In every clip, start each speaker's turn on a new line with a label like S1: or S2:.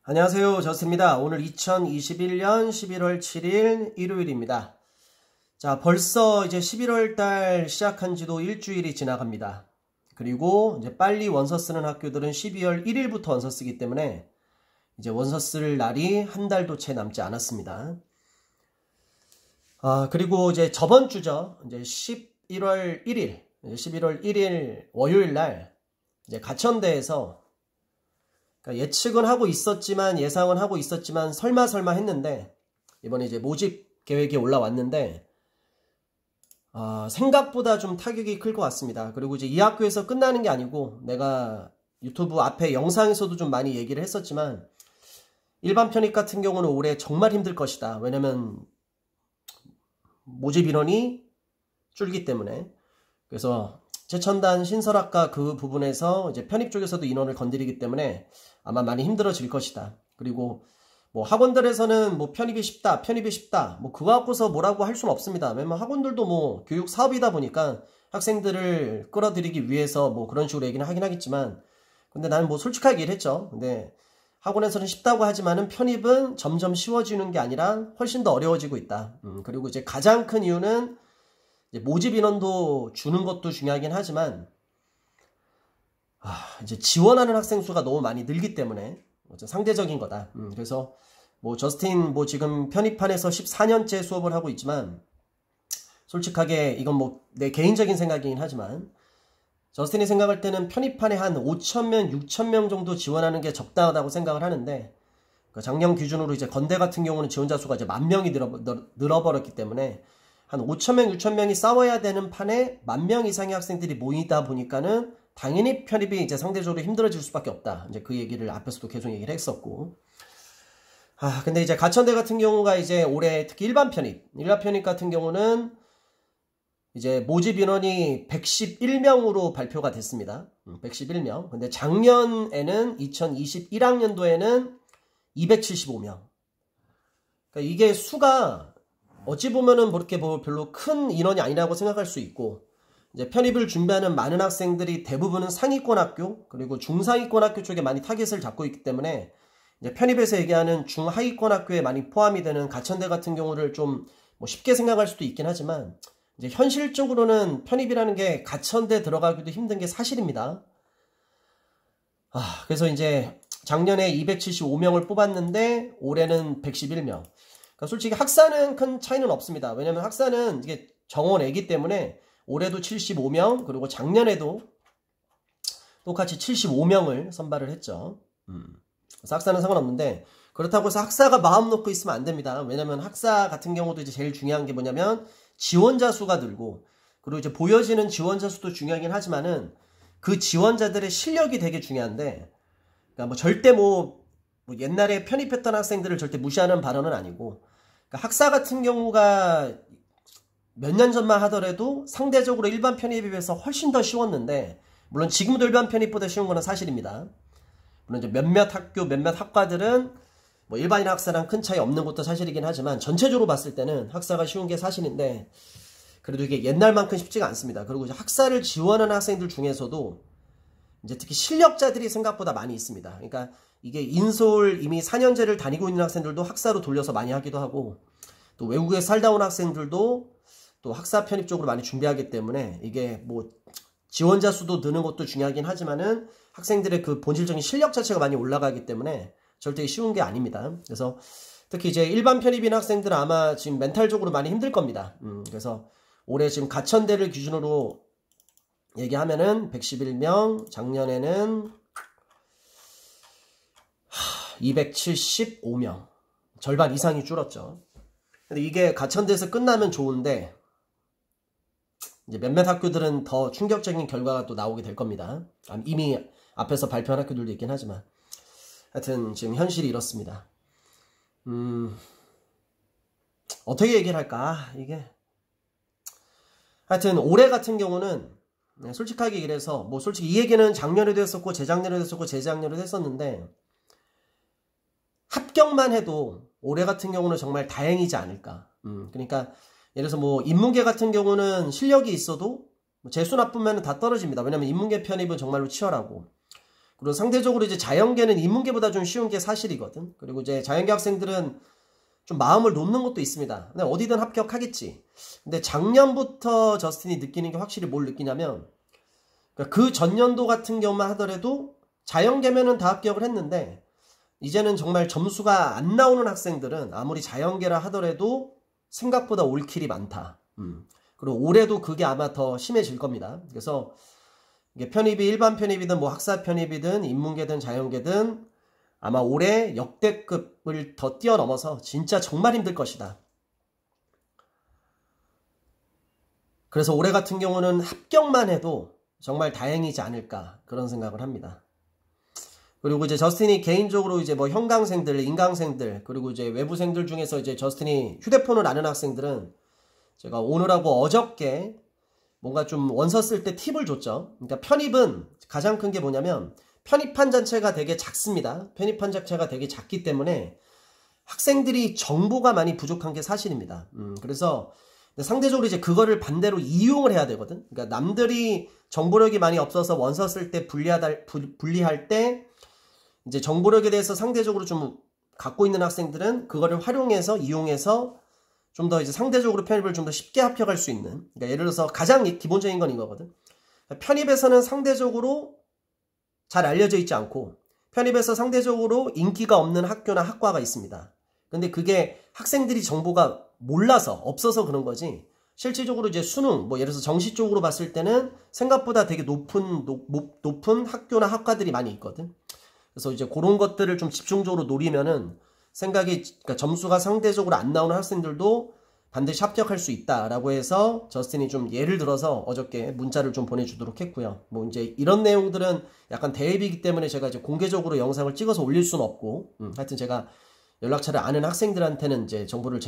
S1: 안녕하세요. 저스입니다. 오늘 2021년 11월 7일 일요일입니다. 자, 벌써 이제 11월 달 시작한 지도 일주일이 지나갑니다. 그리고 이제 빨리 원서 쓰는 학교들은 12월 1일부터 원서 쓰기 때문에 이제 원서 쓸 날이 한 달도 채 남지 않았습니다. 그리고 이제 저번 주죠. 이제 11월 1일 월요일 날 이제 가천대에서 그러니까 예측은 하고 있었지만 예상은 하고 있었지만 설마 했는데 이번에 이제 모집 계획이 올라왔는데 생각보다 좀 타격이 클 것 같습니다. 그리고 이제 이 학교에서 끝나는 게 아니고 내가 유튜브 앞에 영상에서도 좀 많이 얘기를 했었지만 일반 편입 같은 경우는 올해 정말 힘들 것이다. 왜냐면 모집 인원이 줄기 때문에. 그래서 최첨단 신설학과 그 부분에서 이제 편입 쪽에서도 인원을 건드리기 때문에 아마 많이 힘들어질 것이다. 그리고 뭐 학원들에서는 뭐 편입이 쉽다 뭐 그거 갖고서 뭐라고 할 수는 없습니다. 왜냐면 학원들도 뭐 교육 사업이다 보니까 학생들을 끌어들이기 위해서 뭐 그런 식으로 얘기는 하긴 하겠지만 근데 나는 뭐 솔직하게 얘기했죠. 근데 학원에서는 쉽다고 하지만은 편입은 점점 쉬워지는 게 아니라 훨씬 더 어려워지고 있다. 그리고 이제 가장 큰 이유는 모집 인원도 주는 것도 중요하긴 하지만 이제 지원하는 학생 수가 너무 많이 늘기 때문에 상대적인 거다. 그래서 뭐 저스틴 뭐 지금 편입반에서 14년째 수업을 하고 있지만 솔직하게 이건 뭐 내 개인적인 생각이긴 하지만 저스틴이 생각할 때는 편입반에 한 5,000명, 6,000명 정도 지원하는 게 적당하다고 생각을 하는데 작년 기준으로 이제 건대 같은 경우는 지원자 수가 이제 10,000명이 늘어버렸기 때문에 한 5,000명, 6,000명이 싸워야 되는 판에 10,000명 이상의 학생들이 모이다 보니까는 당연히 편입이 이제 상대적으로 힘들어질 수밖에 없다. 이제 그 얘기를 앞에서도 계속 얘기를 했었고. 근데 이제 가천대 같은 경우가 이제 올해 특히 일반 편입 같은 경우는 이제 모집 인원이 111명으로 발표가 됐습니다. 111명. 근데 작년에는 2021학년도에는 275명. 그러니까 이게 수가 어찌 보면은 그렇게 뭐 별로 큰 인원이 아니라고 생각할 수 있고 이제 편입을 준비하는 많은 학생들이 대부분은 상위권 학교 그리고 중상위권 학교 쪽에 많이 타겟을 잡고 있기 때문에 이제 편입에서 얘기하는 중하위권 학교에 많이 포함이 되는 가천대 같은 경우를 좀 뭐 쉽게 생각할 수도 있긴 하지만 이제 현실적으로는 편입이라는 게 가천대 들어가기도 힘든 게 사실입니다. 그래서 이제 작년에 275명을 뽑았는데 올해는 111명. 그러니까 솔직히 학사는 큰 차이는 없습니다. 왜냐면 학사는 이게 정원애기 때문에 올해도 75명 그리고 작년에도 똑같이 75명을 선발을 했죠. 그래서 학사는 상관없는데 그렇다고 해서 학사가 마음 놓고 있으면 안 됩니다. 왜냐면 학사 같은 경우도 이제 제일 중요한 게 뭐냐면 지원자 수가 늘고 그리고 이제 보여지는 지원자 수도 중요하긴 하지만은 그 지원자들의 실력이 되게 중요한데 그러니까 뭐 절대 뭐 옛날에 편입했던 학생들을 절대 무시하는 발언은 아니고 그러니까 학사 같은 경우가 몇 년 전만 하더라도 상대적으로 일반 편입에 비해서 훨씬 더 쉬웠는데 물론 지금도 일반 편입보다 쉬운 거는 사실입니다. 물론 이제 몇몇 학교 몇몇 학과들은 뭐 일반인 학사랑 큰 차이 없는 것도 사실이긴 하지만 전체적으로 봤을 때는 학사가 쉬운 게 사실인데 그래도 이게 옛날만큼 쉽지가 않습니다. 그리고 이제 학사를 지원하는 학생들 중에서도 이제 특히 실력자들이 생각보다 많이 있습니다. 그러니까 이게 인솔 이미 4년제를 다니고 있는 학생들도 학사로 돌려서 많이 하기도 하고 또 외국에 살다 온 학생들도 또 학사 편입 쪽으로 많이 준비하기 때문에 이게 뭐 지원자 수도 느는 것도 중요하긴 하지만은 학생들의 그 본질적인 실력 자체가 많이 올라가기 때문에 절대 쉬운 게 아닙니다. 그래서 특히 이제 일반 편입인 학생들은 아마 지금 멘탈적으로 많이 힘들 겁니다. 그래서 올해 지금 가천대를 기준으로 얘기하면은 111명, 작년에는 275명. 절반 이상이 줄었죠. 근데 이게 가천대에서 끝나면 좋은데 이제 몇몇 학교들은 더 충격적인 결과가 또 나오게 될 겁니다. 이미 앞에서 발표한 학교들도 있긴 하지만 하여튼 지금 현실이 이렇습니다. 어떻게 얘기를 할까? 이게 하여튼 올해 같은 경우는 솔직하게 얘기를 해서 뭐 솔직히 이 얘기는 작년에도 했었고 재작년에도 했었고 재작년에도 했었는데 합격만 해도 올해 같은 경우는 정말 다행이지 않을까. 그러니까 예를 들어서 뭐 인문계 같은 경우는 실력이 있어도 재수 나쁘면 다 떨어집니다. 왜냐면 인문계 편입은 정말로 치열하고 그리고 상대적으로 이제 자연계는 인문계보다 좀 쉬운 게 사실이거든. 그리고 이제 자연계 학생들은 좀 마음을 놓는 것도 있습니다. 근데 어디든 합격하겠지. 근데 작년부터 저스틴이 느끼는 게 확실히 뭘 느끼냐면, 그 전년도 같은 경우만 하더라도 자연계면은 다 합격을 했는데, 이제는 정말 점수가 안 나오는 학생들은 아무리 자연계라 하더라도 생각보다 올킬이 많다. 그리고 올해도 그게 아마 더 심해질 겁니다. 그래서 이게 편입이 일반 편입이든 뭐 학사 편입이든 인문계든 자연계든 아마 올해 역대급을 더 뛰어넘어서 진짜 정말 힘들 것이다. 그래서 올해 같은 경우는 합격만 해도 정말 다행이지 않을까 그런 생각을 합니다. 그리고 이제 저스틴이 개인적으로 이제 뭐 현강생들, 인강생들, 그리고 이제 외부생들 중에서 이제 저스틴이 휴대폰을 아는 학생들은 제가 오늘하고 어저께 뭔가 좀 원서 쓸 때 팁을 줬죠. 그러니까 편입은 가장 큰 게 뭐냐면 편입한 자체가 되게 작습니다. 편입한 자체가 되게 작기 때문에 학생들이 정보가 많이 부족한 게 사실입니다. 그래서 상대적으로 이제 그거를 반대로 이용을 해야 되거든. 그러니까 남들이 정보력이 많이 없어서 원서 쓸 때 불리할 때 이제 정보력에 대해서 상대적으로 좀 갖고 있는 학생들은 그거를 활용해서 이용해서 좀 더 이제 상대적으로 편입을 좀 더 쉽게 합격할 수 있는. 그러니까 예를 들어서 가장 기본적인 건 이거거든. 편입에서는 상대적으로 잘 알려져 있지 않고 편입에서 상대적으로 인기가 없는 학교나 학과가 있습니다. 근데 그게 학생들이 정보가 몰라서 없어서 그런 거지. 실질적으로 이제 수능, 뭐 예를 들어서 정시 쪽으로 봤을 때는 생각보다 되게 높은 학교나 학과들이 많이 있거든. 그래서 이제 그런 것들을 좀 집중적으로 노리면은 그러니까 점수가 상대적으로 안 나오는 학생들도 반드시 합격할 수 있다라고 해서 저스틴이 좀 예를 들어서 어저께 문자를 좀 보내주도록 했고요. 뭐 이제 이런 내용들은 약간 대입이기 때문에 제가 이제 공개적으로 영상을 찍어서 올릴 수는 없고, 하여튼 제가 연락처를 아는 학생들한테는 이제 정보를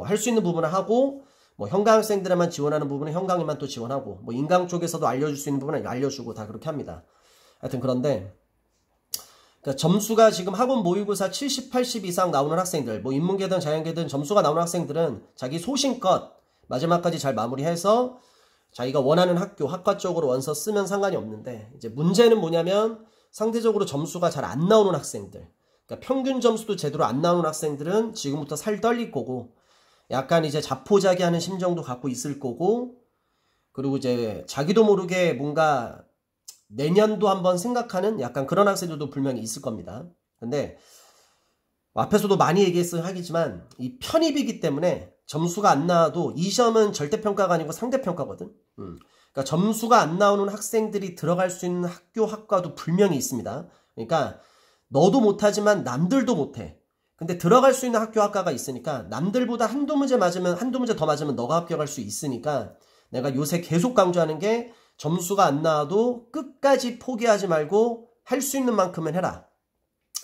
S1: 할 수 있는 부분을 하고, 뭐 현강 학생들에만 지원하는 부분은 현강에만 또 지원하고, 뭐 인강 쪽에서도 알려줄 수 있는 부분은 알려주고 다 그렇게 합니다. 하여튼 그런데 그러니까 점수가 지금 학원 모의고사 70, 80 이상 나오는 학생들, 뭐 인문계든 자연계든 점수가 나오는 학생들은 자기 소신껏 마지막까지 잘 마무리해서 자기가 원하는 학교, 학과 쪽으로 원서 쓰면 상관이 없는데, 이제 문제는 뭐냐면 상대적으로 점수가 잘 안 나오는 학생들, 그러니까 평균 점수도 제대로 안 나오는 학생들은 지금부터 살 떨릴 거고, 약간 이제 자포자기하는 심정도 갖고 있을 거고, 그리고 이제 자기도 모르게 뭔가 내년도 한번 생각하는 약간 그런 학생들도 분명히 있을 겁니다. 근데 앞에서도 많이 하겠지만 이 편입이기 때문에 점수가 안 나와도 이 시험은 절대평가가 아니고 상대평가거든. 그러니까 점수가 안 나오는 학생들이 들어갈 수 있는 학교, 학과도 분명히 있습니다. 그러니까 너도 못하지만 남들도 못해. 근데 들어갈 수 있는 학교, 학과가 있으니까 남들보다 한두 문제 더 맞으면 너가 합격할 수 있으니까 내가 요새 계속 강조하는 게 점수가 안 나와도 끝까지 포기하지 말고 할 수 있는 만큼은 해라.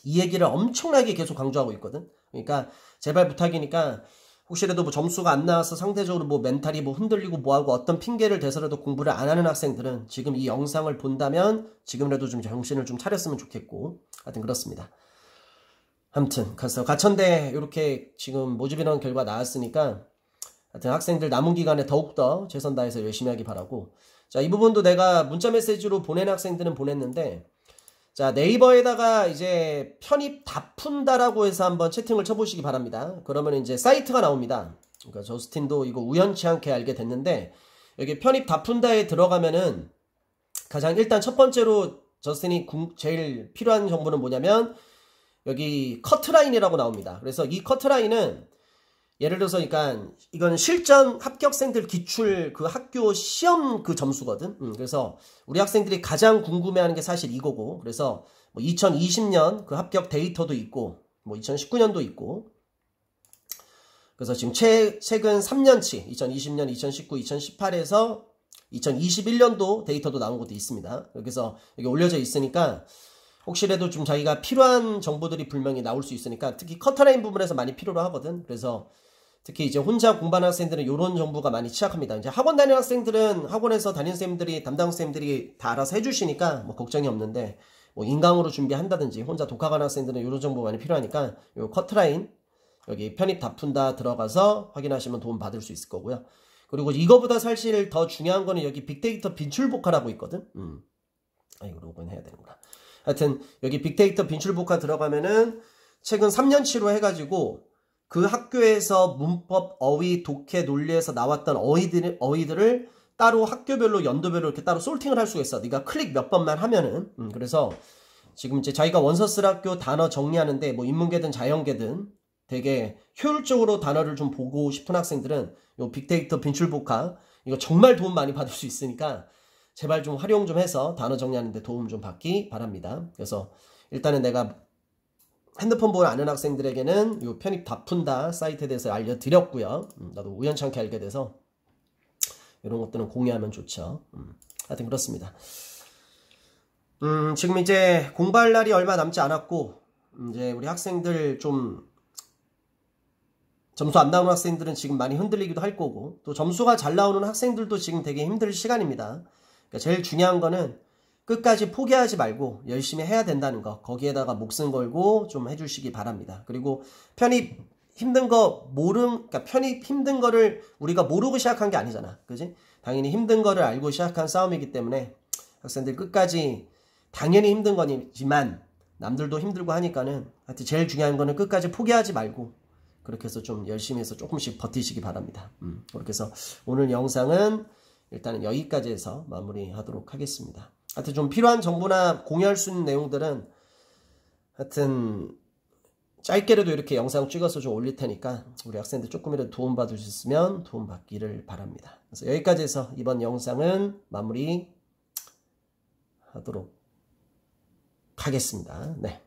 S1: 이 얘기를 엄청나게 계속 강조하고 있거든. 그러니까 제발 부탁이니까 혹시라도 뭐 점수가 안 나와서 상대적으로 뭐 멘탈이 뭐 흔들리고 뭐하고 어떤 핑계를 대서라도 공부를 안 하는 학생들은 지금 이 영상을 본다면 지금이라도 좀 정신을 좀 차렸으면 좋겠고, 하여튼 그렇습니다. 아무튼 그래서 가천대 이렇게 지금 모집인원 결과 나왔으니까 하여튼 학생들 남은 기간에 더욱더 최선 다해서 열심히 하기 바라고, 자, 이 부분도 내가 문자 메시지로 보낸 학생들은 보냈는데, 자, 네이버에다가 이제 편입 다 푼다라고 해서 한번 채팅을 쳐보시기 바랍니다. 그러면 이제 사이트가 나옵니다. 그러니까 저스틴도 이거 우연치 않게 알게 됐는데, 여기 편입 다 푼다에 들어가면은 가장 일단 첫 번째로 저스틴이 제일 필요한 정보는 뭐냐면 여기 커트라인이라고 나옵니다. 그래서 이 커트라인은 예를 들어서 그러니까 이건 실전 합격생들 기출 그 학교 시험 그 점수거든. 그래서 우리 학생들이 가장 궁금해하는 게 사실 이거고, 그래서 뭐 2020년 그 합격 데이터도 있고 뭐 2019년도 있고, 그래서 지금 최근 3년치 2020년, 2019, 2018에서 2021년도 데이터도 나온 것도 있습니다. 그래서 여기 올려져 있으니까 혹시라도 좀 자기가 필요한 정보들이 분명히 나올 수 있으니까, 특히 커트라인 부분에서 많이 필요로 하거든. 그래서 특히 이제 혼자 공부하는 학생들은 이런 정보가 많이 취약합니다. 이제 학원 다니는 학생들은 학원에서 담당 선생님들이 다 알아서 해주시니까 뭐 걱정이 없는데, 뭐 인강으로 준비한다든지 혼자 독학하는 학생들은 이런 정보 많이 필요하니까 요 커트라인 여기 편입 다 푼다 들어가서 확인하시면 도움 받을 수 있을 거고요. 그리고 이거보다 사실 더 중요한 거는 여기 빅데이터 빈출복화라고 있거든. 이거 로그인 해야 되는구나. 하여튼 여기 빅데이터 빈출복화 들어가면은 최근 3년치로 해가지고 그 학교에서 문법, 어휘, 독해, 논리에서 나왔던 어휘들을 따로 학교별로 연도별로 이렇게 따로 솔팅을 할 수가 있어. 네가 클릭 몇 번만 하면은. 그래서 지금 이제 자기가 원서쓸 학교 단어 정리하는데 뭐 인문계든 자연계든 되게 효율적으로 단어를 좀 보고 싶은 학생들은 요 빅데이터 빈출복화 이거 정말 도움 많이 받을 수 있으니까 제발 좀 활용 좀 해서 단어 정리하는데 도움 좀 받기 바랍니다. 그래서 일단은 내가 핸드폰 보고 아는 학생들에게는 요 편입 다 푼다 사이트에 대해서 알려드렸고요. 나도 우연찮게 알게 돼서 이런 것들은 공유하면 좋죠. 하여튼 그렇습니다. 지금 이제 공부할 날이 얼마 남지 않았고 이제 우리 학생들 좀 점수 안 나오는 학생들은 지금 많이 흔들리기도 할 거고 또 점수가 잘 나오는 학생들도 지금 되게 힘들 시간입니다. 그러니까 제일 중요한 거는 끝까지 포기하지 말고 열심히 해야 된다는 거 거기에다가 목숨 걸고 좀 해주시기 바랍니다. 그리고 편입 힘든 거 그러니까 편입 힘든 거를 우리가 모르고 시작한 게 아니잖아. 그지? 당연히 힘든 거를 알고 시작한 싸움이기 때문에 학생들 끝까지 당연히 힘든 거지만 남들도 힘들고 하니까는 하여튼 제일 중요한 거는 끝까지 포기하지 말고 그렇게 해서 좀 열심히 해서 조금씩 버티시기 바랍니다. 그렇게 해서 오늘 영상은 일단은 여기까지 해서 마무리하도록 하겠습니다. 하여튼 좀 필요한 정보나 공유할 수 있는 내용들은 하여튼 짧게라도 이렇게 영상 찍어서 좀 올릴 테니까 우리 학생들 조금이라도 도움받을 수 있으면 도움받기를 바랍니다. 그래서 여기까지 해서 이번 영상은 마무리하도록 하겠습니다. 네.